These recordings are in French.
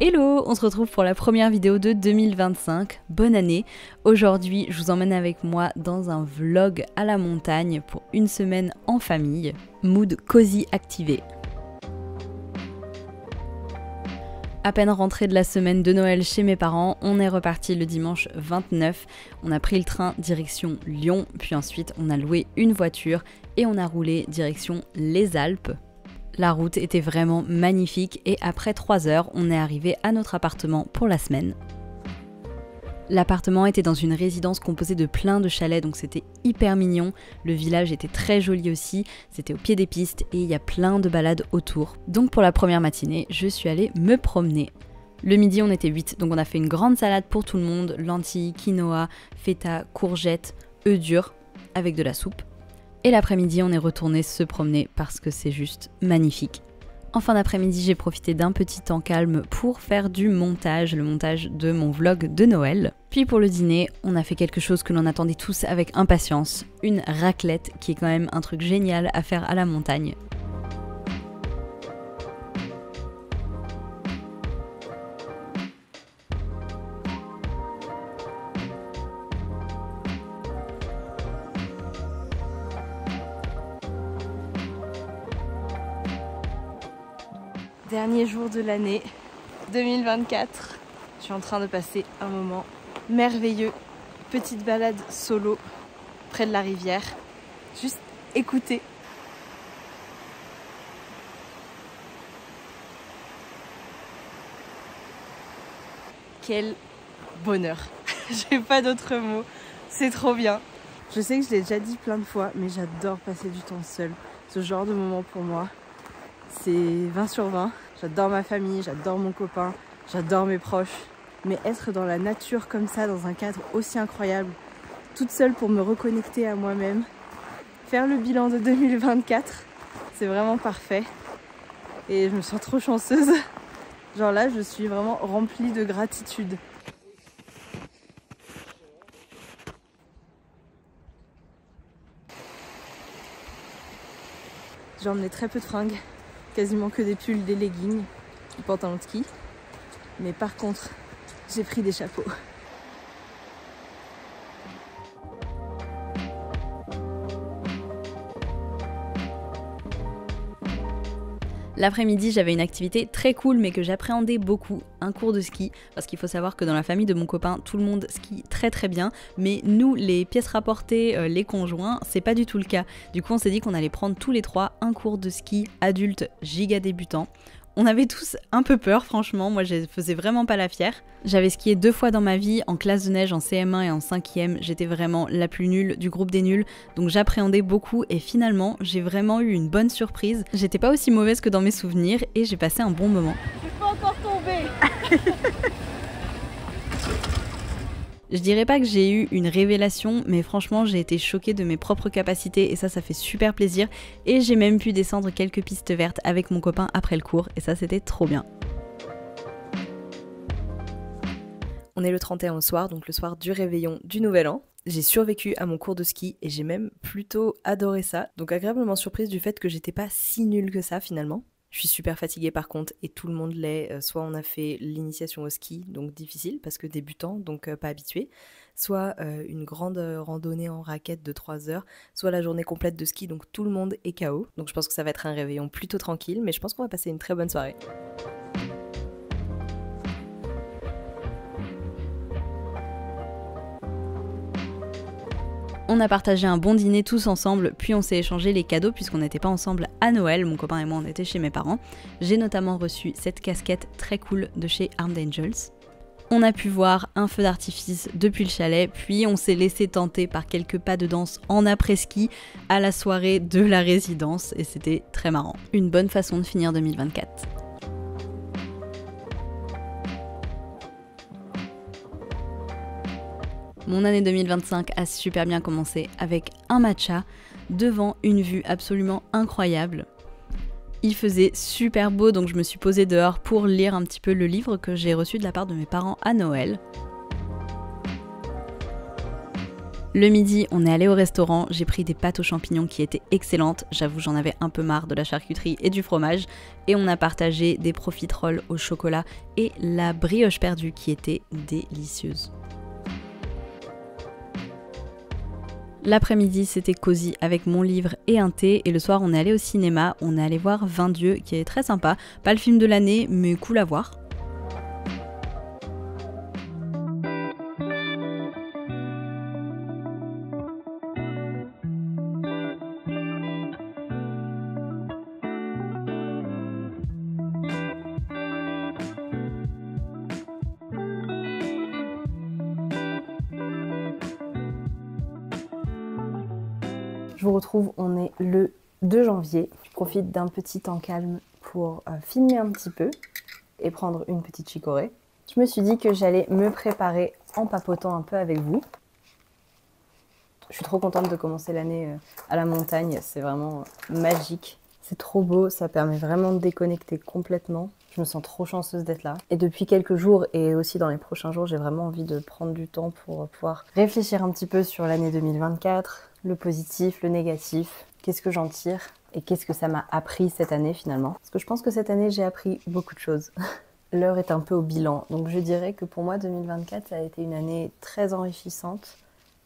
Hello, on se retrouve pour la première vidéo de 2025, bonne année. Aujourd'hui, je vous emmène avec moi dans un vlog à la montagne pour une semaine en famille, mood cosy activé. À peine rentré de la semaine de Noël chez mes parents, on est reparti le dimanche 29. On a pris le train direction Lyon, puis ensuite on a loué une voiture et on a roulé direction les Alpes. La route était vraiment magnifique et après 3 heures, on est arrivé à notre appartement pour la semaine. L'appartement était dans une résidence composée de plein de chalets, donc c'était hyper mignon. Le village était très joli aussi, c'était au pied des pistes et il y a plein de balades autour. Donc pour la première matinée, je suis allée me promener. Le midi, on était 8, donc on a fait une grande salade pour tout le monde, lentilles, quinoa, feta, courgettes, œufs durs, avec de la soupe. Et l'après-midi, on est retourné se promener parce que c'est juste magnifique. En fin d'après-midi, j'ai profité d'un petit temps calme pour faire du montage, le montage de mon vlog de Noël. Puis pour le dîner, on a fait quelque chose que l'on attendait tous avec impatience, une raclette qui est quand même un truc génial à faire à la montagne. Dernier jour de l'année 2024. Je suis en train de passer un moment merveilleux. Petite balade solo près de la rivière. Juste écouter. Quel bonheur. J'ai pas d'autres mots. C'est trop bien. Je sais que je l'ai déjà dit plein de fois, mais j'adore passer du temps seule. Ce genre de moment pour moi, c'est 20 sur 20. J'adore ma famille, j'adore mon copain, j'adore mes proches. Mais être dans la nature comme ça, dans un cadre aussi incroyable, toute seule pour me reconnecter à moi-même, faire le bilan de 2024, c'est vraiment parfait. Et je me sens trop chanceuse. Genre là, je suis vraiment remplie de gratitude. J'ai emmené très peu de fringues. Quasiment que des pulls, des leggings, des pantalons de ski. Mais par contre, j'ai pris des chapeaux. L'après-midi, j'avais une activité très cool mais que j'appréhendais beaucoup, un cours de ski, parce qu'il faut savoir que dans la famille de mon copain, tout le monde skie très très bien, mais nous, les pièces rapportées, les conjoints, c'est pas du tout le cas. Du coup, on s'est dit qu'on allait prendre tous les trois un cours de ski adulte giga débutant. On avait tous un peu peur, franchement, moi je faisais vraiment pas la fière. J'avais skié 2 fois dans ma vie, en classe de neige en CM1 et en 5e, j'étais vraiment la plus nulle du groupe des nuls, donc j'appréhendais beaucoup et finalement j'ai vraiment eu une bonne surprise. J'étais pas aussi mauvaise que dans mes souvenirs et j'ai passé un bon moment. Je suis pas encore tombée. Je dirais pas que j'ai eu une révélation, mais franchement j'ai été choquée de mes propres capacités et ça fait super plaisir. Et j'ai même pu descendre quelques pistes vertes avec mon copain après le cours et ça c'était trop bien. On est le 31 au soir, donc le soir du réveillon du Nouvel An. J'ai survécu à mon cours de ski et j'ai même plutôt adoré ça. Donc agréablement surprise du fait que j'étais pas si nulle que ça finalement. Je suis super fatiguée par contre et tout le monde l'est, soit on a fait l'initiation au ski, donc difficile parce que débutant, donc pas habitué, soit une grande randonnée en raquette de 3 heures, soit la journée complète de ski, donc tout le monde est KO. Donc je pense que ça va être un réveillon plutôt tranquille, mais je pense qu'on va passer une très bonne soirée. On a partagé un bon dîner tous ensemble, puis on s'est échangé les cadeaux puisqu'on n'était pas ensemble à Noël. Mon copain et moi, on était chez mes parents. J'ai notamment reçu cette casquette très cool de chez Armed Angels. On a pu voir un feu d'artifice depuis le chalet, puis on s'est laissé tenter par quelques pas de danse en après-ski à la soirée de la résidence et c'était très marrant. Une bonne façon de finir 2024. Mon année 2025 a super bien commencé avec un matcha devant une vue absolument incroyable. Il faisait super beau donc je me suis posée dehors pour lire un petit peu le livre que j'ai reçu de la part de mes parents à Noël. Le midi, on est allé au restaurant, j'ai pris des pâtes aux champignons qui étaient excellentes, j'avoue j'en avais un peu marre de la charcuterie et du fromage, et on a partagé des profiteroles au chocolat et la brioche perdue qui était délicieuse. L'après-midi, c'était cosy avec mon livre et un thé, et le soir on est allé au cinéma, on est allé voir 20 dieux qui est très sympa, pas le film de l'année mais cool à voir. Je vous retrouve, on est le 2 janvier. Je profite d'un petit temps calme pour filmer un petit peu et prendre une petite chicorée. Je me suis dit que j'allais me préparer en papotant un peu avec vous. Je suis trop contente de commencer l'année à la montagne, c'est vraiment magique. C'est trop beau, ça permet vraiment de déconnecter complètement. Je me sens trop chanceuse d'être là. Et depuis quelques jours et aussi dans les prochains jours, j'ai vraiment envie de prendre du temps pour pouvoir réfléchir un petit peu sur l'année 2024, le positif, le négatif, qu'est-ce que j'en tire et qu'est-ce que ça m'a appris cette année finalement. Parce que je pense que cette année, j'ai appris beaucoup de choses. L'heure est un peu au bilan, donc je dirais que pour moi, 2024, ça a été une année très enrichissante,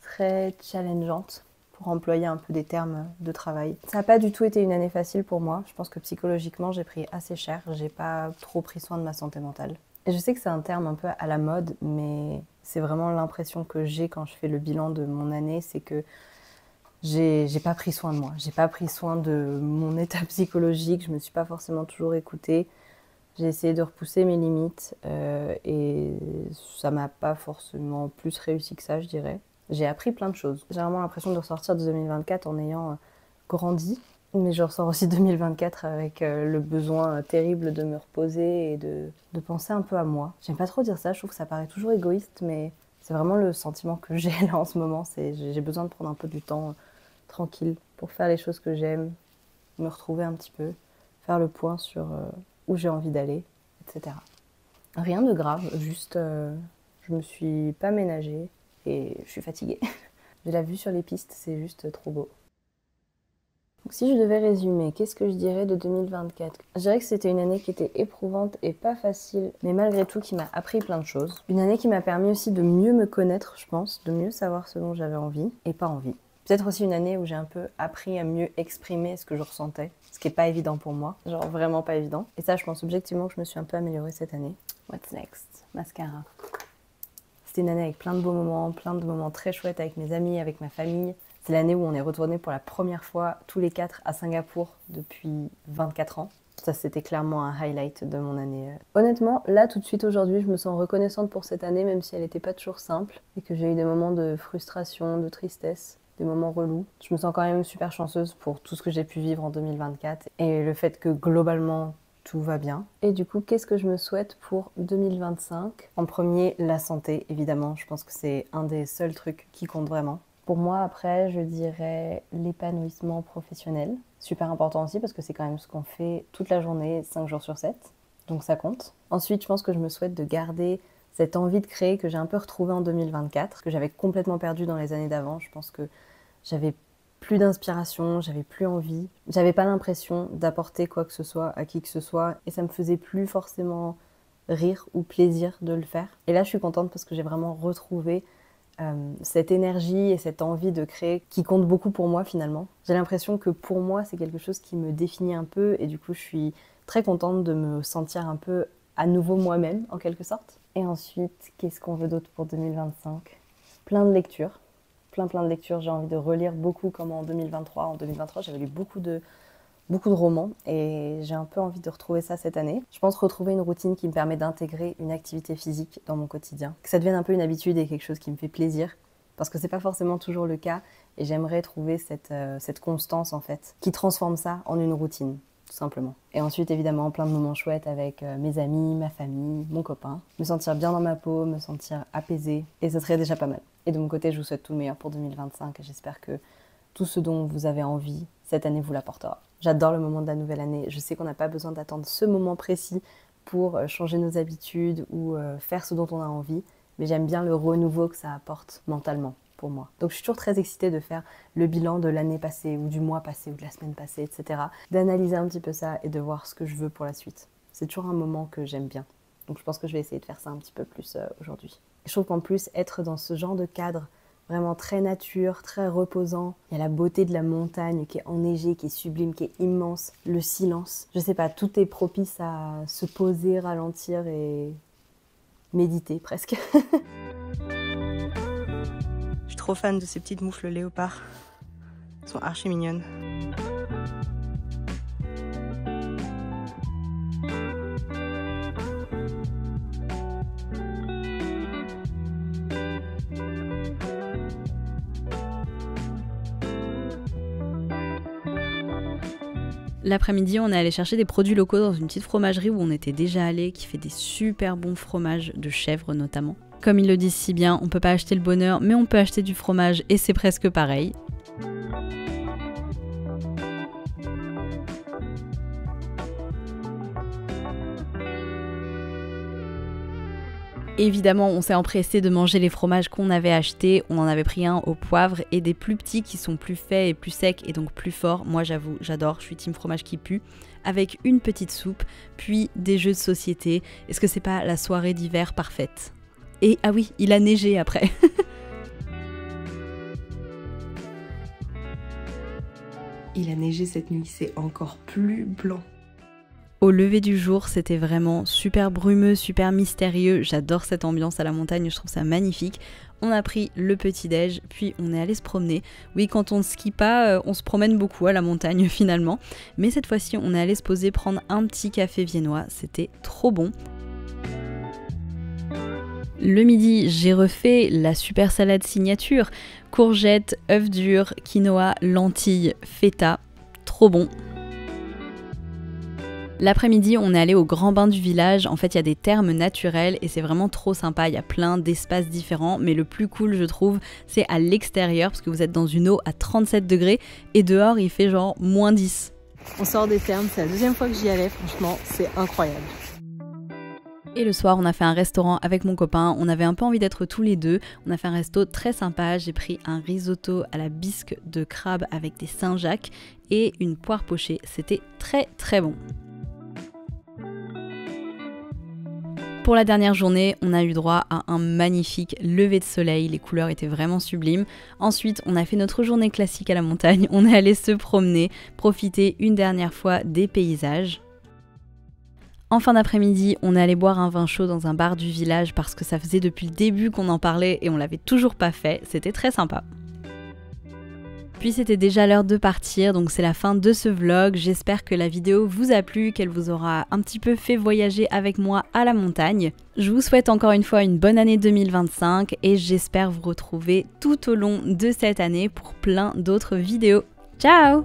très challengeante, pour employer un peu des termes de travail. Ça n'a pas du tout été une année facile pour moi. Je pense que psychologiquement, j'ai pris assez cher. J'ai pas trop pris soin de ma santé mentale. Et je sais que c'est un terme un peu à la mode, mais c'est vraiment l'impression que j'ai quand je fais le bilan de mon année, c'est que j'ai pas pris soin de moi. J'ai pas pris soin de mon état psychologique. Je me suis pas forcément toujours écoutée. J'ai essayé de repousser mes limites et ça m'a pas forcément plus réussi que ça, je dirais. J'ai appris plein de choses. J'ai vraiment l'impression de ressortir de 2024 en ayant grandi. Mais je ressors aussi de 2024 avec le besoin terrible de me reposer et de penser un peu à moi. J'aime pas trop dire ça, je trouve que ça paraît toujours égoïste, mais c'est vraiment le sentiment que j'ai là en ce moment. J'ai besoin de prendre un peu du temps tranquille pour faire les choses que j'aime, me retrouver un petit peu, faire le point sur où j'ai envie d'aller, etc. Rien de grave, juste je me suis pas ménagée. Et je suis fatiguée. J'ai la vue sur les pistes, c'est juste trop beau. Donc si je devais résumer, qu'est-ce que je dirais de 2024 ? Je dirais que c'était une année qui était éprouvante et pas facile, mais malgré tout qui m'a appris plein de choses. Une année qui m'a permis aussi de mieux me connaître, je pense, de mieux savoir ce dont j'avais envie et pas envie. Peut-être aussi une année où j'ai un peu appris à mieux exprimer ce que je ressentais, ce qui est pas évident pour moi, genre vraiment pas évident. Et ça, je pense objectivement que je me suis un peu améliorée cette année. What's next ? Mascara. C'était une année avec plein de moments très chouettes avec mes amis, avec ma famille. C'est l'année où on est retournés pour la première fois tous les 4 à Singapour depuis 24 ans. Ça, c'était clairement un highlight de mon année. Honnêtement, là, tout de suite aujourd'hui, je me sens reconnaissante pour cette année, même si elle n'était pas toujours simple et que j'ai eu des moments de frustration, de tristesse, des moments relous. Je me sens quand même super chanceuse pour tout ce que j'ai pu vivre en 2024 et le fait que globalement, tout va bien. Et du coup, qu'est-ce que je me souhaite pour 2025 ? En premier, la santé, évidemment. Je pense que c'est un des seuls trucs qui compte vraiment. Pour moi, après, je dirais l'épanouissement professionnel. Super important aussi parce que c'est quand même ce qu'on fait toute la journée, 5 jours sur 7. Donc ça compte. Ensuite, je pense que je me souhaite de garder cette envie de créer que j'ai un peu retrouvée en 2024, que j'avais complètement perdue dans les années d'avant. Je pense que j'avais plus d'inspiration, j'avais plus envie, j'avais pas l'impression d'apporter quoi que ce soit à qui que ce soit et ça me faisait plus forcément rire ou plaisir de le faire. Et là je suis contente parce que j'ai vraiment retrouvé cette énergie et cette envie de créer qui compte beaucoup pour moi finalement. J'ai l'impression que pour moi c'est quelque chose qui me définit un peu et du coup je suis très contente de me sentir un peu à nouveau moi-même en quelque sorte. Et ensuite, qu'est-ce qu'on veut d'autre pour 2025 ? Plein de lectures. Plein de lectures, j'ai envie de relire beaucoup comme en 2023. En 2023, j'avais lu beaucoup de romans et j'ai un peu envie de retrouver ça cette année. Je pense retrouver une routine qui me permet d'intégrer une activité physique dans mon quotidien. Que ça devienne un peu une habitude et quelque chose qui me fait plaisir parce que c'est pas forcément toujours le cas et j'aimerais trouver cette constance en fait qui transforme ça en une routine. Tout simplement. Et ensuite, évidemment, plein de moments chouettes avec mes amis, ma famille, mon copain. Me sentir bien dans ma peau, me sentir apaisée. Et ce serait déjà pas mal. Et de mon côté, je vous souhaite tout le meilleur pour 2025. Et j'espère que tout ce dont vous avez envie, cette année vous l'apportera. J'adore le moment de la nouvelle année. Je sais qu'on n'a pas besoin d'attendre ce moment précis pour changer nos habitudes ou faire ce dont on a envie. Mais j'aime bien le renouveau que ça apporte mentalement. pour moi. Donc je suis toujours très excitée de faire le bilan de l'année passée ou du mois passé ou de la semaine passée, etc. D'analyser un petit peu ça et de voir ce que je veux pour la suite. C'est toujours un moment que j'aime bien. Donc je pense que je vais essayer de faire ça un petit peu plus aujourd'hui. Je trouve qu'en plus, être dans ce genre de cadre, vraiment très nature, très reposant. Il y a la beauté de la montagne qui est enneigée, qui est sublime, qui est immense. Le silence. Je sais pas, tout est propice à se poser, ralentir et méditer presque. Je suis trop fan de ces petites moufles léopards. Elles sont archi mignonnes. L'après-midi, on est allé chercher des produits locaux dans une petite fromagerie où on était déjà allé, qui fait des super bons fromages de chèvre notamment. Comme ils le disent si bien, on peut pas acheter le bonheur, mais on peut acheter du fromage et c'est presque pareil. Évidemment, on s'est empressé de manger les fromages qu'on avait achetés. On en avait pris un au poivre et des plus petits qui sont plus faits et plus secs et donc plus forts. Moi, j'avoue, j'adore, je suis team fromage qui pue. Avec une petite soupe, puis des jeux de société. Est-ce que c'est pas la soirée d'hiver parfaite? Et ah oui, il a neigé après. Il a neigé cette nuit, c'est encore plus blanc. Au lever du jour, c'était vraiment super brumeux, super mystérieux. J'adore cette ambiance à la montagne, je trouve ça magnifique. On a pris le petit-déj, puis on est allé se promener. Oui, quand on ne skie pas, on se promène beaucoup à la montagne finalement. Mais cette fois-ci, on est allé se poser, prendre un petit café viennois. C'était trop bon. Le midi, j'ai refait la super salade signature. Courgettes, œufs durs, quinoa, lentilles, feta. Trop bon. L'après-midi, on est allé au grand bain du village. En fait, il y a des thermes naturels et c'est vraiment trop sympa. Il y a plein d'espaces différents, mais le plus cool, je trouve, c'est à l'extérieur parce que vous êtes dans une eau à 37 degrés et dehors, il fait genre moins 10. On sort des thermes, c'est la deuxième fois que j'y allais, franchement, c'est incroyable. Et le soir, on a fait un restaurant avec mon copain. On avait un peu envie d'être tous les deux. On a fait un resto très sympa. J'ai pris un risotto à la bisque de crabe avec des Saint-Jacques et une poire pochée. C'était très très bon. Pour la dernière journée, on a eu droit à un magnifique lever de soleil, les couleurs étaient vraiment sublimes. Ensuite, on a fait notre journée classique à la montagne, on est allé se promener, profiter une dernière fois des paysages. En fin d'après-midi, on est allé boire un vin chaud dans un bar du village parce que ça faisait depuis le début qu'on en parlait et on l'avait toujours pas fait, c'était très sympa. Puis c'était déjà l'heure de partir, donc c'est la fin de ce vlog. J'espère que la vidéo vous a plu, qu'elle vous aura un petit peu fait voyager avec moi à la montagne. Je vous souhaite encore une fois une bonne année 2025 et j'espère vous retrouver tout au long de cette année pour plein d'autres vidéos. Ciao!